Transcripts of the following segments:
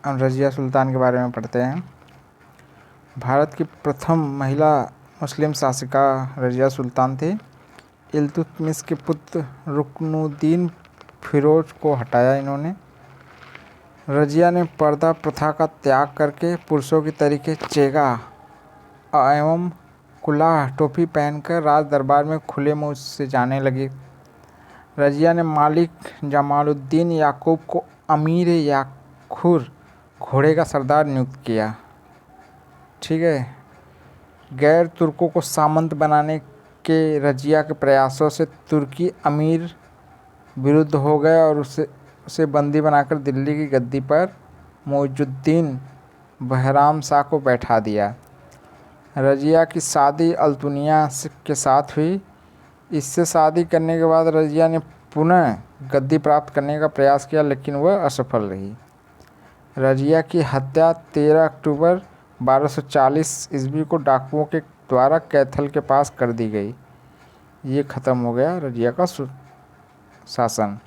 हम रज़िया सुल्तान के बारे में पढ़ते हैं। भारत की प्रथम महिला मुस्लिम शासिका रज़िया सुल्तान थी। इल्तुतमिश के पुत्र रुकनुद्दीन फिरोज को हटाया इन्होंने। रज़िया ने पर्दा प्रथा का त्याग करके पुरुषों की तरीके चेगा एवं कुलाह टोपी पहनकर राज दरबार में खुले मुंह से जाने लगी। रज़िया ने मालिक जमालुद्दीन याकूब को अमीर याखुर घोड़े का सरदार नियुक्त किया। ठीक है। गैर तुर्कों को सामंत बनाने के रज़िया के प्रयासों से तुर्की अमीर विरुद्ध हो गए और उसे बंदी बनाकर दिल्ली की गद्दी पर मुइजुद्दीन बहराम शाह को बैठा दिया। रज़िया की शादी अल्तुनिया के साथ हुई। इससे शादी करने के बाद रज़िया ने पुनः गद्दी प्राप्त करने का प्रयास किया, लेकिन वह असफल रही। रज़िया की हत्या 13 अक्टूबर 1240 ईस्वी को डाकुओं के द्वारा कैथल के पास कर दी गई। ये ख़त्म हो गया रज़िया का शासन।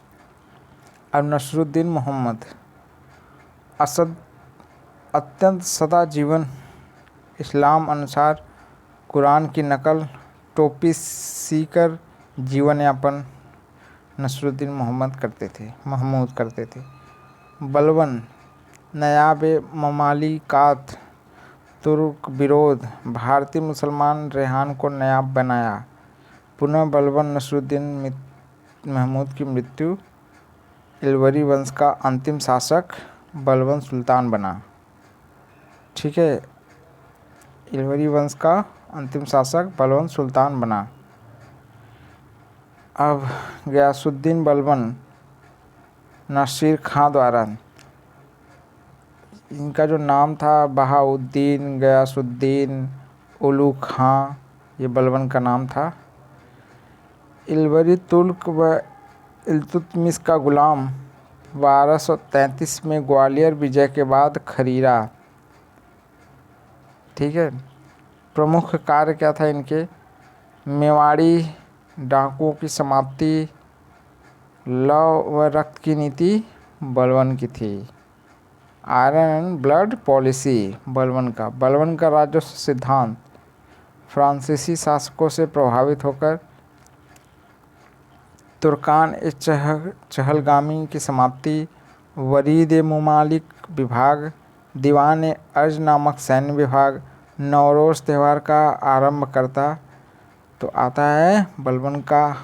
अब नसरुद्दीन मोहम्मद अत्यंत सदा जीवन इस्लाम अनुसार कुरान की नकल टोपी सीकर जीवन यापन नसरुद्दीन महमूद करते थे। बलबन नयाब ममालिकात तुर्क विरोध भारतीय मुसलमान रेहान को नयाब बनाया। पुनः बलबन नसरुद्दीन महमूद की मृत्यु। इलवरी वंश का अंतिम शासक बलबन सुल्तान बना। ठीक है। इलवरी वंश का अंतिम शासक बलबन सुल्तान बना। अब गयासुद्दीन बलबन नासिर खां द्वारा, इनका जो नाम था बहाउद्दीन गयासुद्दीन उलू खां, ये बलबन का नाम था। इलवरी तुर्क व इल्तुतमिश का गुलाम 1233 में ग्वालियर विजय के बाद खरीरा। ठीक है। प्रमुख कार्य क्या था इनके? मेवाड़ी डाकुओं की समाप्ति, लव व रक्त की नीति बलबन की थी। Iron and blood policy Balban का राजस्व सिद्धांत फ्रांसीसी शासकों से प्रभावित होकर तुर्कान ए चहलगामी की समाप्ति, वरीद ए मुमालिक विभाग, दीवान ए अर्ज नामक सैन्य विभाग, नवरोज़ त्यौहार का आरंभ करता तो आता है बलबन का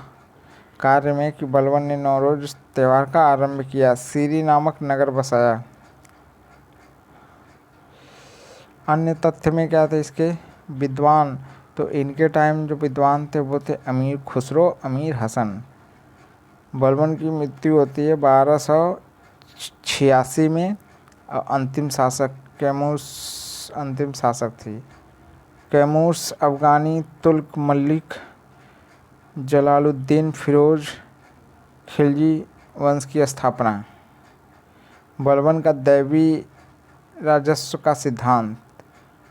कार्य में कि बलबन ने नवरोज़ त्यौहार का आरंभ किया। सीरी नामक नगर बसाया। अन्य तथ्य में क्या थे इसके? विद्वान, तो इनके टाइम जो विद्वान थे वो थे अमीर खुसरो, अमीर हसन। बलबन की मृत्यु होती है 1286 में। अंतिम शासक थी कैमूर्स अफ़गानी तुर्क मलिक जलालुद्दीन फिरोज खिलजी वंश की स्थापना। बलबन का दैवी राजस्व का सिद्धांत,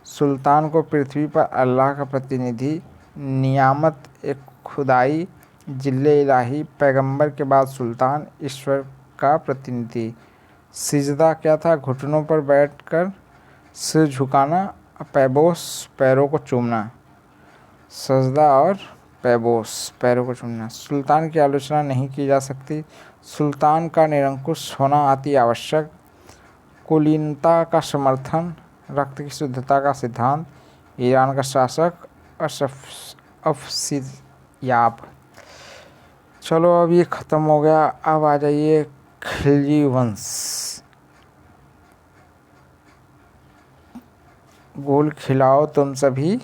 सुल्तान को पृथ्वी पर अल्लाह का प्रतिनिधि, नियामत एक खुदाई, जिल्ले इलाही, पैगंबर के बाद सुल्तान, ईश्वर का प्रतिनिधि। सिजदा क्या था? घुटनों पर बैठकर सिर झुकाना, पैबोस पैरों को चूमना। सजदा और पैबोस पैरों को चूमना। सुल्तान की आलोचना नहीं की जा सकती। सुल्तान का निरंकुश होना अति आवश्यक। कुलीनता का समर्थन, रक्त की शुद्धता का सिद्धांत, ईरान का शासक अफसियाब। चलो अब ये ख़त्म हो गया। अब आ जाइए खिलजी वंश। गोल खिलाओ तुम सभी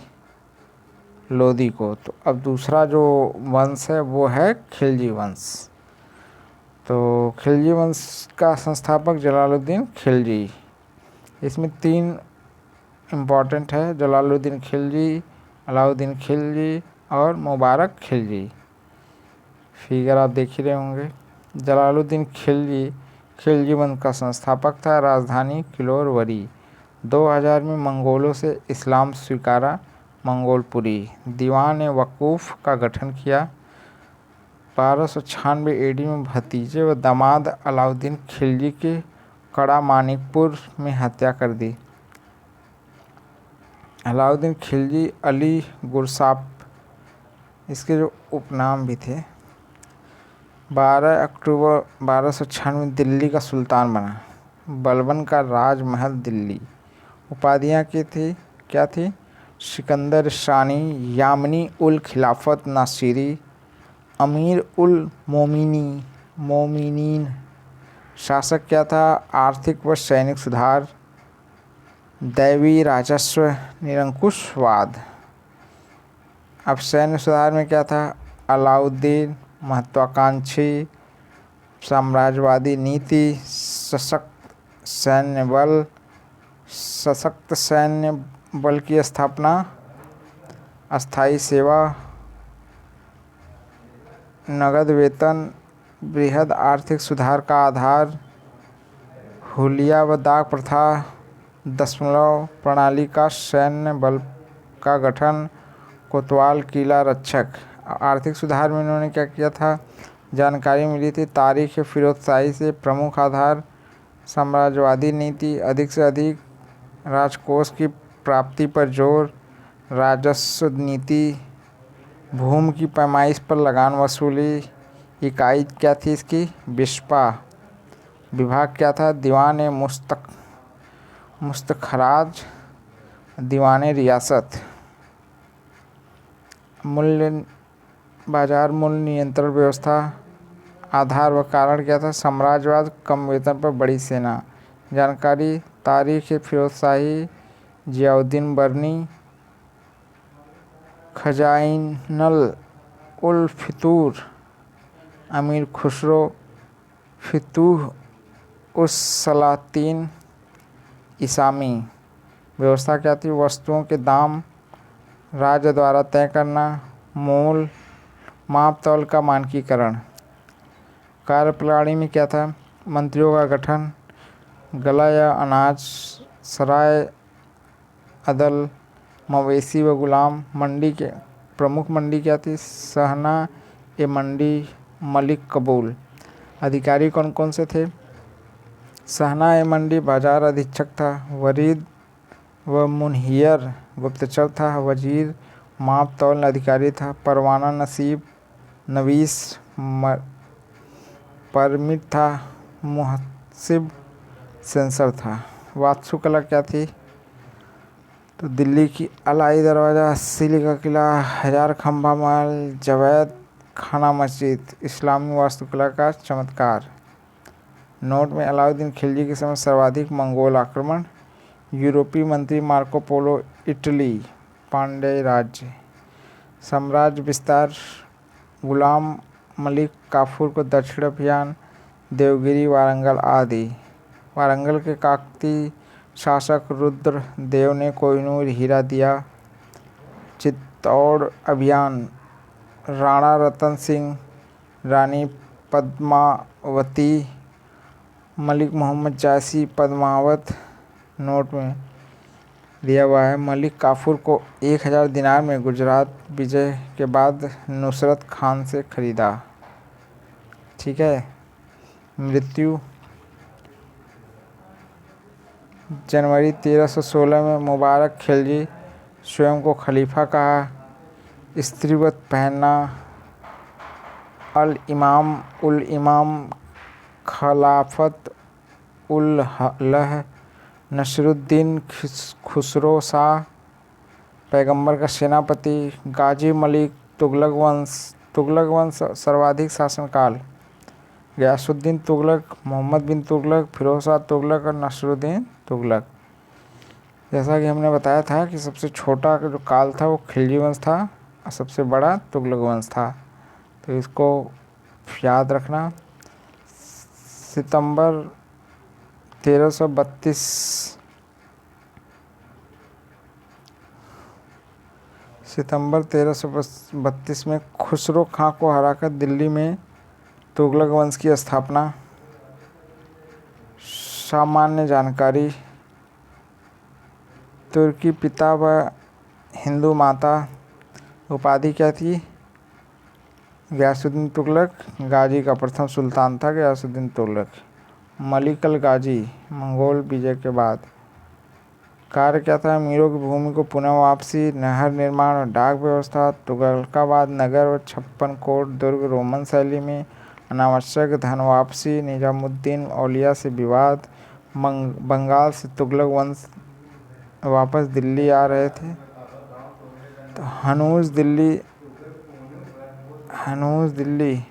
लोदी को। तो अब दूसरा जो वंश है वो है खिलजी वंश। तो खिलजी वंश का संस्थापक जलालुद्दीन खिलजी। इसमें 3 इम्पॉर्टेंट है, जलालुद्दीन खिलजी, अलाउद्दीन खिलजी और मुबारक खिलजी। फिगर आप देख ही रहे होंगे। जलालुद्दीन खिलजी वंश का संस्थापक था। राजधानी किलोर वरी। 2000 में मंगोलों से इस्लाम स्वीकारा। मंगोलपुरी। दीवान ए वकूफ़ का गठन किया। 1296 एडी में भतीजे व दामाद अलाउद्दीन खिलजी के कड़ा मानिकपुर में हत्या कर दी। अलाउद्दीन खिलजी, अली गुरसाप इसके जो उपनाम भी थे। 12 अक्टूबर 1296 दिल्ली का सुल्तान बना। बलबन का राजमहल दिल्ली। उपाधियाँ क्या थी? सिकंदर शानी, यामनी उल खिलाफत नासिरी, अमीर उल मोमिनीन। शासक क्या था? आर्थिक व सैनिक सुधार, दैवी राजस्व, निरंकुशवाद। अब सैन्य सुधार में क्या था? अलाउद्दीन, महत्वाकांक्षी साम्राज्यवादी नीति, सशक्त सैन्य बल की स्थापना, अस्थायी सेवा, नगद वेतन, बृहद आर्थिक सुधार का आधार, हुलिया व दाग प्रथा, दशमलव प्रणाली का सैन्य बल का गठन, कोतवाल किला रक्षक। आर्थिक सुधार में इन्होंने क्या किया था? जानकारी मिली थी तारीख फिरोजशाही से प्रमुख आधार, साम्राज्यवादी नीति, अधिक से अधिक राजकोष की प्राप्ति पर जोर, राजस्व नीति, भूमि की पैमाइश पर लगान वसूली। इकाई क्या थी इसकी? बिस्पा। विभाग क्या था? दीवान मुस्तखराज, दीवान रियासत। बाजार मूल्य नियंत्रण व्यवस्था। आधार व कारण क्या था? साम्राज्यवाद, कम वेतन पर बड़ी सेना। जानकारी तारीख फिरोजशाही, जियाउद्दीन बर्नी, खजाइनल उल फितूर, अमीर खुसरो, फितूह उस सलातीन इसामी। व्यवस्था क्या थी? वस्तुओं के दाम राज्य द्वारा तय करना, मोल माप तौल का मानकीकरण। कार्यप्रणाली में क्या था? मंत्रियों का गठन, गला या अनाज, सराय अदल, मवेशी व गुलाम। मंडी के प्रमुख मंडी क्या थी? सहना ए मंडी, मलिक कबूल। अधिकारी कौन कौन से थे? सहना ए मंडी बाजार अधीक्षक था, वरीद व मुनहियर गुप्तचर था, वजीर माप तौल अधिकारी था, परवाना नसीब नवीस परमिट था, मुहसिब सेंसर था। वास्तुकला क्या थी? तो दिल्ली की अलाई दरवाज़ा, 80 का किला, 1000 खंभा महल, जवैद खाना मस्जिद। इस्लामी वास्तुकला का चमत्कार। नोट में अलाउद्दीन खिलजी के समय सर्वाधिक मंगोल आक्रमण। यूरोपीय मंत्री मार्को पोलो, इटली, पांड्य राज्य। साम्राज्य विस्तार, गुलाम मलिक काफूर को दक्षिण अभियान, देवगिरी, वारंगल आदि। वारंगल के काकती शासक रुद्र देव ने कोहिनूर हीरा दिया। चित्तौड़ अभियान, राणा रतन सिंह, रानी पद्मावती, मलिक मोहम्मद जायसी, पद्मावत। नोट में दिया हुआ है, मलिक काफूर को 1000 दिनार में गुजरात विजय के बाद नुसरत खान से खरीदा। ठीक है। मृत्यु जनवरी 1316 में। मुबारक खिलजी स्वयं को खलीफा कहा। स्त्रीवत पहनना। अल इमाम खलाफत उल लह नसरुद्दीन खुसरो शाह, पैगंबर का सेनापति। गाजी मलिक, तुगलक वंश सर्वाधिक शासनकाल। गयासुद्दीन तुगलक, मोहम्मद बिन तुगलक, फिरोज शाह तुगलक और नसरुद्दीन तुगलक। जैसा कि हमने बताया था कि सबसे छोटा जो काल था वो खिलजी वंश था और सबसे बड़ा तुगलक वंश था, तो इसको याद रखना। सितंबर 1332 में खुसरो खां को हराकर दिल्ली में तुगलक वंश की स्थापना। सामान्य जानकारी। तुर्की पिता व हिंदू माता। उपाधि क्या थी? गयासुद्दीन तुगलक। गाजी का प्रथम सुल्तान था गयासुद्दीन तुगलक। मलिक अल गाजी मंगोल विजय के बाद कार्य क्या था? मीरों की भूमि को पुनः वापसी, नहर निर्माण और डाक व्यवस्था, तुगलकाबाद नगर और 56 कोट दुर्ग रोमन शैली में, अनावश्यक धन वापसी, निजामुद्दीन औलिया से विवाद, बंगाल से तुगलक वंश वापस दिल्ली आ रहे थे, तो हनूज दिल्ली